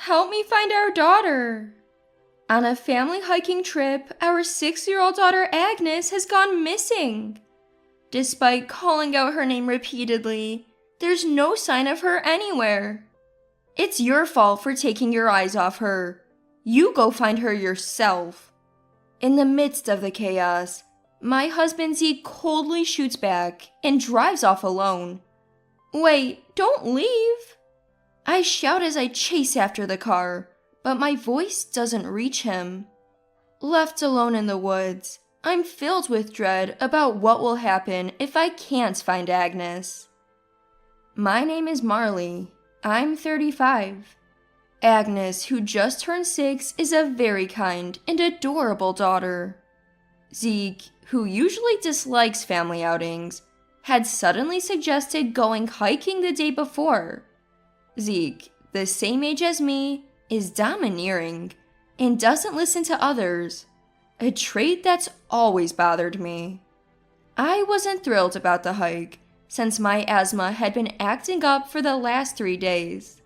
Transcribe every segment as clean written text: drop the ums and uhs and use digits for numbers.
help me find our daughter. On a family hiking trip, our 6-year-old daughter Agnes has gone missing. Despite calling out her name repeatedly, there's no sign of her anywhere. It's your fault for taking your eyes off her. You go find her yourself. In the midst of the chaos, my husband Zeke coldly shoots back and drives off alone. Wait, don't leave! I shout as I chase after the car, but my voice doesn't reach him. Left alone in the woods, I'm filled with dread about what will happen if I can't find Agnes. My name is Marley. I'm 35. Agnes, who just turned 6, is a very kind and adorable daughter. Zeke, who usually dislikes family outings, had suddenly suggested going hiking the day before. Zeke, the same age as me, is domineering and doesn't listen to others, a trait that's always bothered me. I wasn't thrilled about the hike, since my asthma had been acting up for the last 3 days.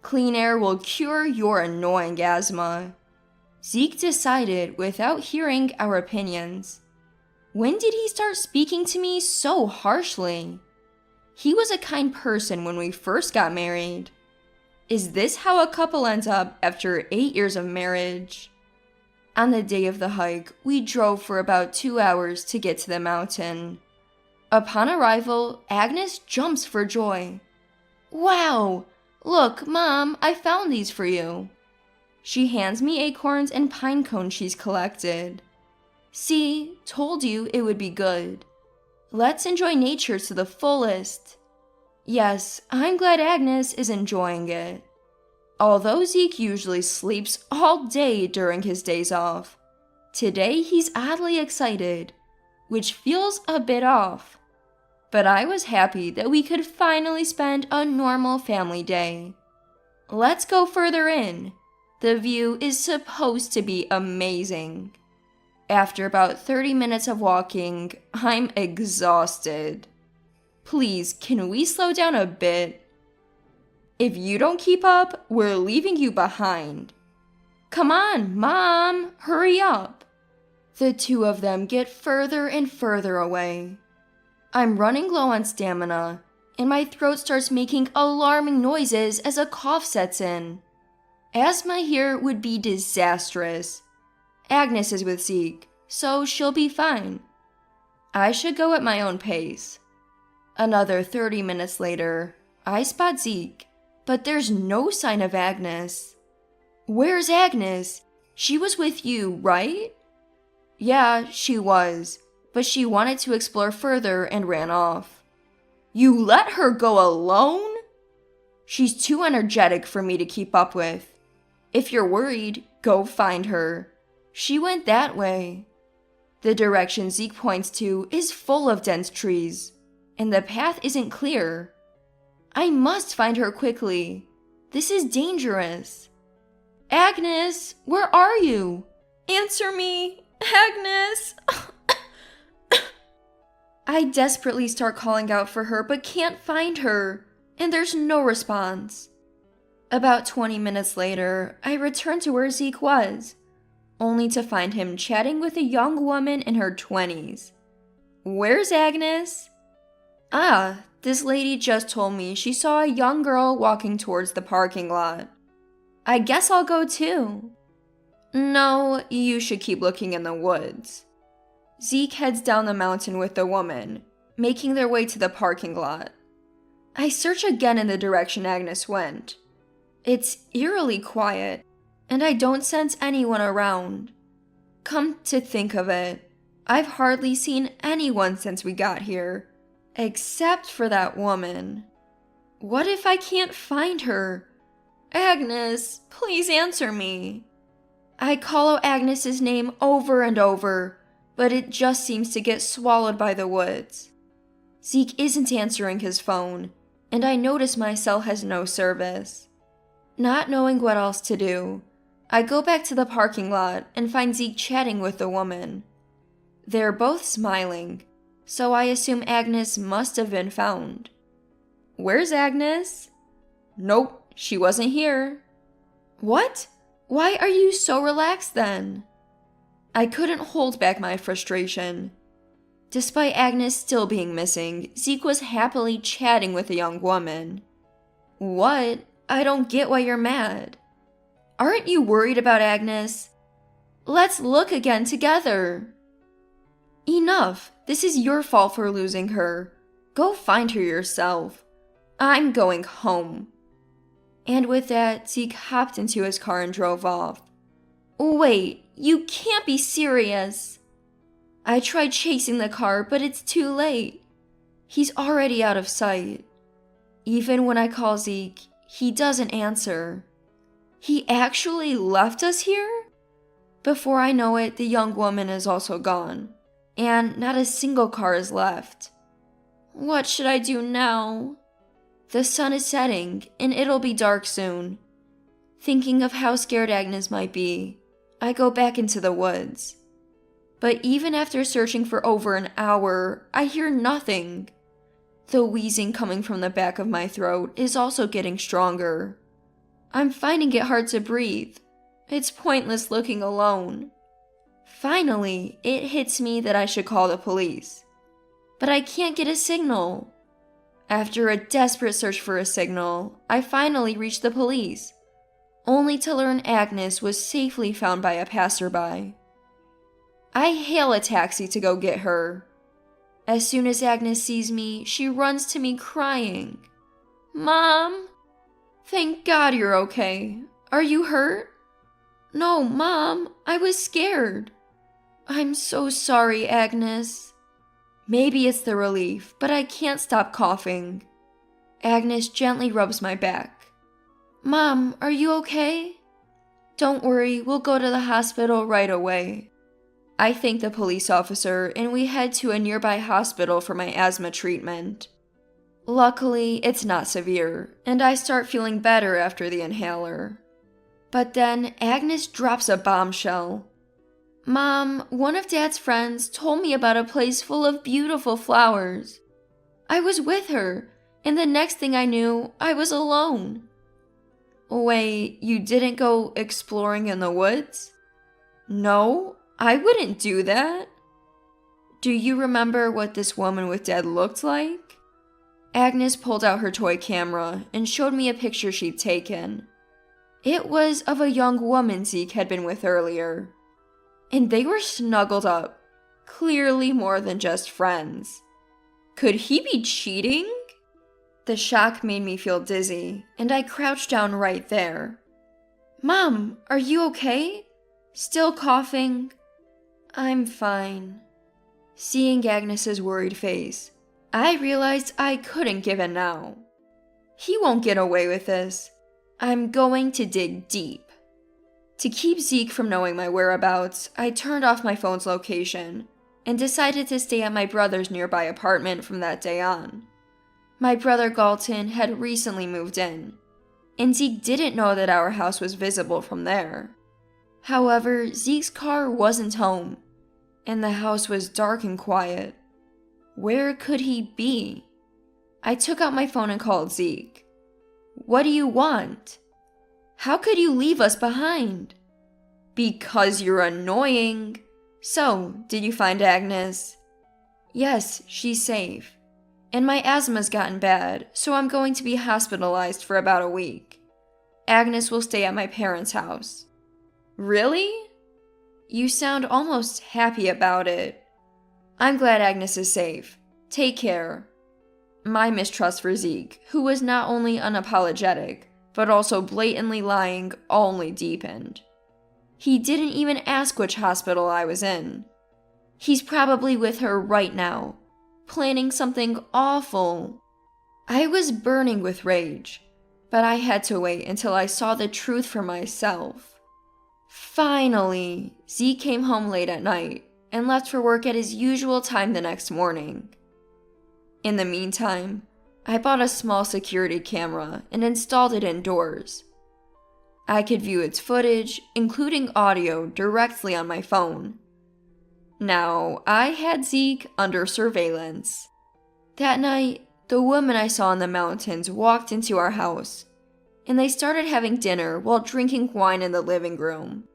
Clean air will cure your annoying asthma. Zeke decided without hearing our opinions. When did he start speaking to me so harshly? He was a kind person when we first got married. Is this how a couple ends up after 8 years of marriage? On the day of the hike, we drove for about 2 hours to get to the mountain. Upon arrival, Agnes jumps for joy. Wow! Look, Mom, I found these for you. She hands me acorns and pine cones she's collected. See, told you it would be good. Let's enjoy nature to the fullest. Yes, I'm glad Agnes is enjoying it. Although Zeke usually sleeps all day during his days off, today he's oddly excited, which feels a bit off. But I was happy that we could finally spend a normal family day. Let's go further in. The view is supposed to be amazing. After about 30 minutes of walking, I'm exhausted. Please, can we slow down a bit? If you don't keep up, we're leaving you behind. Come on, Mom, hurry up. The two of them get further and further away. I'm running low on stamina, and my throat starts making alarming noises as a cough sets in. Asthma here would be disastrous. Agnes is with Zeke, so she'll be fine. I should go at my own pace. Another 30 minutes later, I spot Zeke, but there's no sign of Agnes. Where's Agnes? She was with you, right? Yeah, she was, but she wanted to explore further and ran off. You let her go alone? She's too energetic for me to keep up with. If you're worried, go find her. She went that way. The direction Zeke points to is full of dense trees, and the path isn't clear. I must find her quickly. This is dangerous. Agnes, where are you? Answer me, Agnes. I desperately start calling out for her but can't find her, and there's no response. About 20 minutes later, I return to where Zeke was, only to find him chatting with a young woman in her 20s. Where's Agnes? Ah, this lady just told me she saw a young girl walking towards the parking lot. I guess I'll go too. No, you should keep looking in the woods. Zeke heads down the mountain with the woman, making their way to the parking lot. I search again in the direction Agnes went. It's eerily quiet, and I don't sense anyone around. Come to think of it, I've hardly seen anyone since we got here, except for that woman. What if I can't find her? Agnes, please answer me. I call out Agnes's name over and over, but it just seems to get swallowed by the woods. Zeke isn't answering his phone, and I notice my cell has no service. Not knowing what else to do, I go back to the parking lot and find Zeke chatting with the woman. They're both smiling, so I assume Agnes must have been found. Where's Agnes? Nope, she wasn't here. What? Why are you so relaxed then? I couldn't hold back my frustration. Despite Agnes still being missing, Zeke was happily chatting with a young woman. What? I don't get why you're mad. Aren't you worried about Agnes? Let's look again together. Enough. This is your fault for losing her. Go find her yourself. I'm going home. And with that, Zeke hopped into his car and drove off. Wait, you can't be serious. I tried chasing the car, but it's too late. He's already out of sight. Even when I call Zeke, he doesn't answer. He actually left us here? Before I know it, the young woman is also gone, and not a single car is left. What should I do now? The sun is setting, and it'll be dark soon. Thinking of how scared Agnes might be, I go back into the woods. But even after searching for over an hour, I hear nothing. The wheezing coming from the back of my throat is also getting stronger. I'm finding it hard to breathe. It's pointless looking alone. Finally, it hits me that I should call the police. But I can't get a signal. After a desperate search for a signal, I finally reached the police, only to learn Agnes was safely found by a passerby. I hail a taxi to go get her. As soon as Agnes sees me, she runs to me crying. Mom? Thank God you're okay. Are you hurt? No, Mom, I was scared. I'm so sorry, Agnes. Maybe it's the relief, but I can't stop coughing. Agnes gently rubs my back. Mom, are you okay? Don't worry, we'll go to the hospital right away. I thank the police officer and we head to a nearby hospital for my asthma treatment. Luckily, it's not severe, and I start feeling better after the inhaler. But then Agnes drops a bombshell. Mom, one of Dad's friends told me about a place full of beautiful flowers. I was with her, and the next thing I knew, I was alone. Wait, you didn't go exploring in the woods? No, I wouldn't do that. Do you remember what this woman with Dad looked like? Agnes pulled out her toy camera and showed me a picture she'd taken. It was of a young woman Zeke had been with earlier. And they were snuggled up, clearly more than just friends. Could he be cheating? The shock made me feel dizzy, and I crouched down right there. Mom, are you okay? Still coughing? I'm fine. Seeing Agnes's worried face, I realized I couldn't give in now. He won't get away with this. I'm going to dig deep. To keep Zeke from knowing my whereabouts, I turned off my phone's location and decided to stay at my brother's nearby apartment from that day on. My brother Galton had recently moved in, and Zeke didn't know that our house was visible from there. However, Zeke's car wasn't home, and the house was dark and quiet. Where could he be? I took out my phone and called Zeke. What do you want? How could you leave us behind? Because you're annoying. So, did you find Agnes? Yes, she's safe. And my asthma's gotten bad, so I'm going to be hospitalized for about a week. Agnes will stay at my parents' house. Really? You sound almost happy about it. I'm glad Agnes is safe. Take care. My mistrust for Zeke, who was not only unapologetic, but also blatantly lying, only deepened. He didn't even ask which hospital I was in. He's probably with her right now, planning something awful. I was burning with rage, but I had to wait until I saw the truth for myself. Finally, Zeke came home late at night and left for work at his usual time the next morning. In the meantime, I bought a small security camera and installed it indoors. I could view its footage, including audio, directly on my phone. Now, I had Zeke under surveillance. That night, the woman I saw in the mountains walked into our house, and they started having dinner while drinking wine in the living room.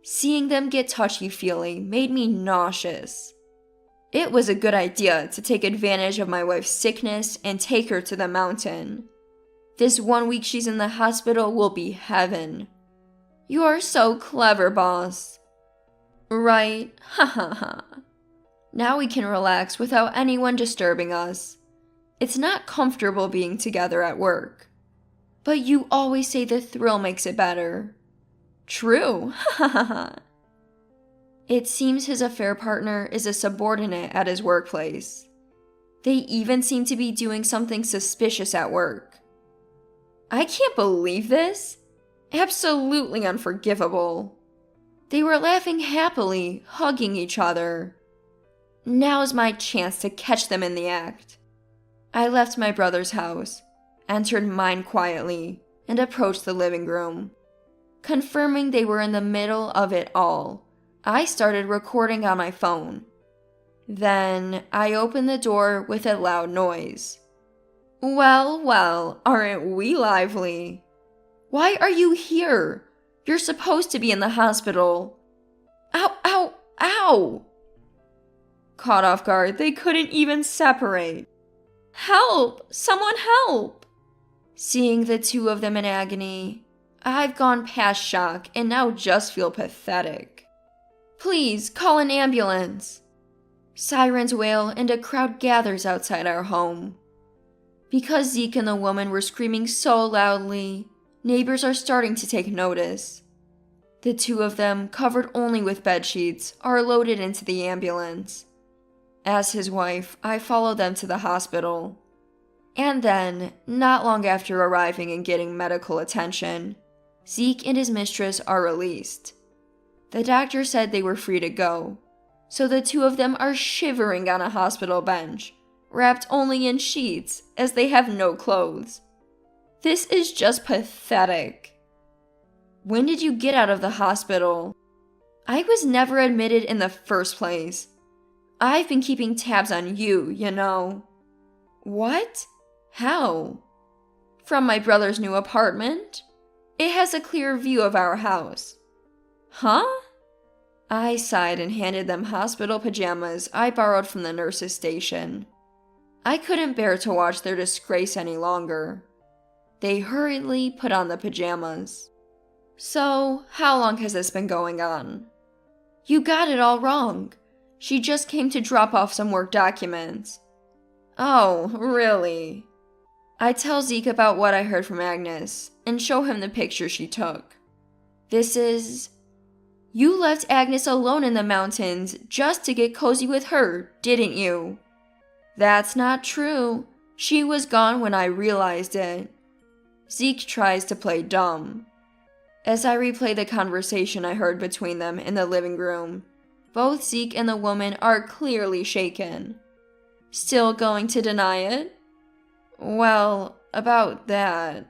Seeing them get touchy-feely made me nauseous. It was a good idea to take advantage of my wife's sickness and take her to the mountain. This 1 week she's in the hospital will be heaven. You're so clever, boss. Right, ha ha ha. Now we can relax without anyone disturbing us. It's not comfortable being together at work. But you always say the thrill makes it better. True, ha ha ha. It seems his affair partner is a subordinate at his workplace. They even seem to be doing something suspicious at work. I can't believe this. Absolutely unforgivable. They were laughing happily, hugging each other. Now's my chance to catch them in the act. I left my brother's house, entered mine quietly, and approached the living room. Confirming they were in the middle of it all, I started recording on my phone. Then I opened the door with a loud noise. Well, well, aren't we lively? Why are you here? You're supposed to be in the hospital. Ow, ow, ow! Caught off guard, they couldn't even separate. Help! Someone help! Seeing the two of them in agony, I've gone past shock and now just feel pathetic. Please, call an ambulance. Sirens wail and a crowd gathers outside our home. Because Zeke and the woman were screaming so loudly, neighbors are starting to take notice. The two of them, covered only with bedsheets, are loaded into the ambulance. As his wife, I follow them to the hospital. And then, not long after arriving and getting medical attention, Zeke and his mistress are released. The doctor said they were free to go, so the two of them are shivering on a hospital bench, wrapped only in sheets as they have no clothes. This is just pathetic. When did you get out of the hospital? I was never admitted in the first place. I've been keeping tabs on you, you know. What? How? From my brother's new apartment. It has a clear view of our house. Huh? I sighed and handed them hospital pajamas I borrowed from the nurse's station. I couldn't bear to watch their disgrace any longer. They hurriedly put on the pajamas. So, how long has this been going on? You got it all wrong. She just came to drop off some work documents. Oh, really? I tell Zeke about what I heard from Agnes and show him the picture she took. This is... You left Agnes alone in the mountains just to get cozy with her, didn't you? That's not true. She was gone when I realized it. Zeke tries to play dumb. As I replay the conversation I heard between them in the living room, both Zeke and the woman are clearly shaken. Still going to deny it? Well, about that.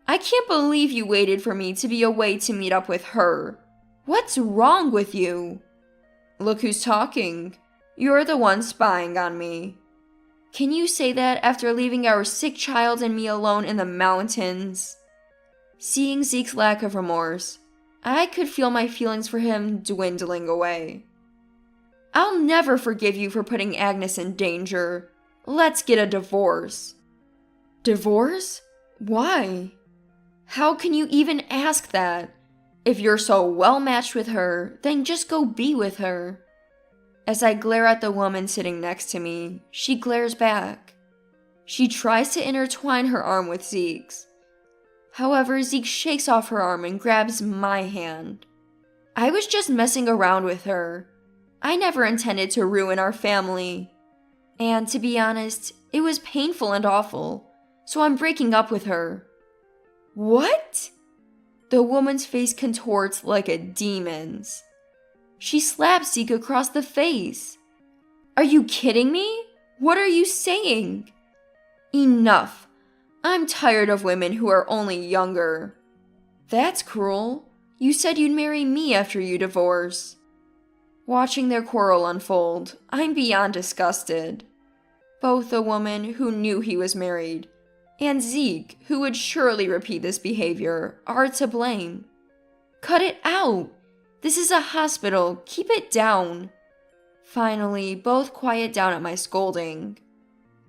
I can't believe you waited for me to be away to meet up with her. What's wrong with you? Look who's talking. You're the one spying on me. Can you say that after leaving our sick child and me alone in the mountains? Seeing Zeke's lack of remorse, I could feel my feelings for him dwindling away. I'll never forgive you for putting Agnes in danger. Let's get a divorce. Divorce? Why? How can you even ask that? If you're so well matched with her, then just go be with her. As I glare at the woman sitting next to me, she glares back. She tries to intertwine her arm with Zeke's. However, Zeke shakes off her arm and grabs my hand. I was just messing around with her. I never intended to ruin our family. And to be honest, it was painful and awful, so I'm breaking up with her. What? The woman's face contorts like a demon's. She slaps Zeke across the face. Are you kidding me? What are you saying? Enough. I'm tired of women who are only younger. That's cruel. You said you'd marry me after you divorce. Watching their quarrel unfold, I'm beyond disgusted. Both the woman who knew he was married and Zeke, who would surely repeat this behavior, are to blame. Cut it out! This is a hospital, keep it down. Finally, both quiet down at my scolding.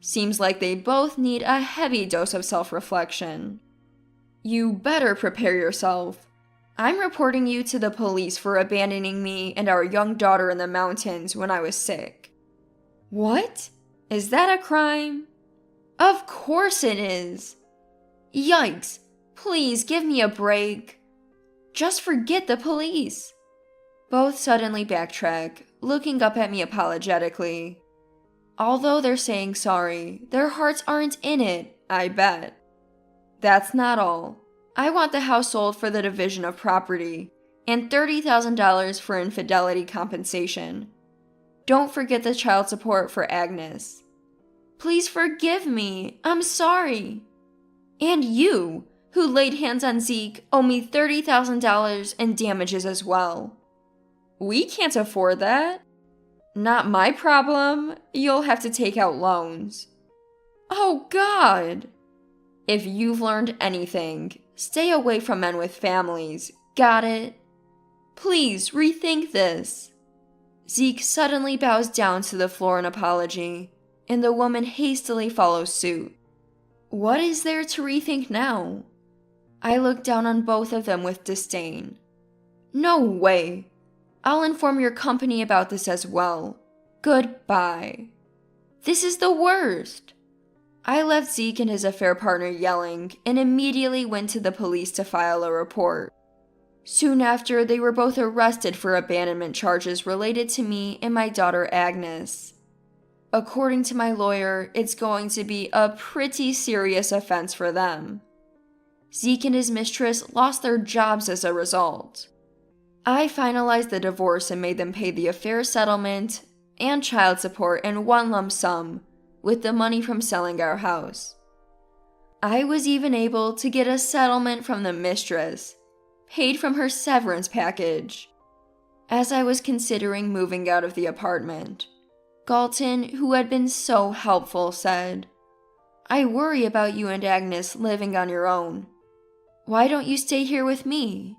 Seems like they both need a heavy dose of self-reflection. You better prepare yourself. I'm reporting you to the police for abandoning me and our young daughter in the mountains when I was sick. What? Is that a crime? Of course it is. Yikes, please give me a break. Just forget the police. Both suddenly backtrack, looking up at me apologetically. Although they're saying sorry, their hearts aren't in it, I bet. That's not all. I want the house sold for the division of property, and $30,000 for infidelity compensation. Don't forget the child support for Agnes. Please forgive me, I'm sorry. And you, who laid hands on Zeke, owe me $30,000 in damages as well. We can't afford that. Not my problem. You'll have to take out loans. Oh, God. If you've learned anything, stay away from men with families. Got it? Please rethink this. Zeke suddenly bows down to the floor in apology, and the woman hastily follows suit. What is there to rethink now? I look down on both of them with disdain. No way. I'll inform your company about this as well. Goodbye. This is the worst. I left Zeke and his affair partner yelling and immediately went to the police to file a report. Soon after, they were both arrested for abandonment charges related to me and my daughter Agnes. According to my lawyer, it's going to be a pretty serious offense for them. Zeke and his mistress lost their jobs as a result. I finalized the divorce and made them pay the affair settlement and child support in one lump sum with the money from selling our house. I was even able to get a settlement from the mistress, paid from her severance package. As I was considering moving out of the apartment, Galton, who had been so helpful, said, I worry about you and Agnes living on your own. Why don't you stay here with me?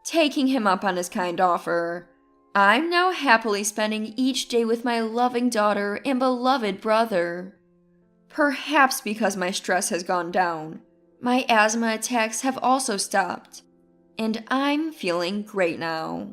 Taking him up on his kind offer, I'm now happily spending each day with my loving daughter and beloved brother. Perhaps because my stress has gone down, my asthma attacks have also stopped, and I'm feeling great now.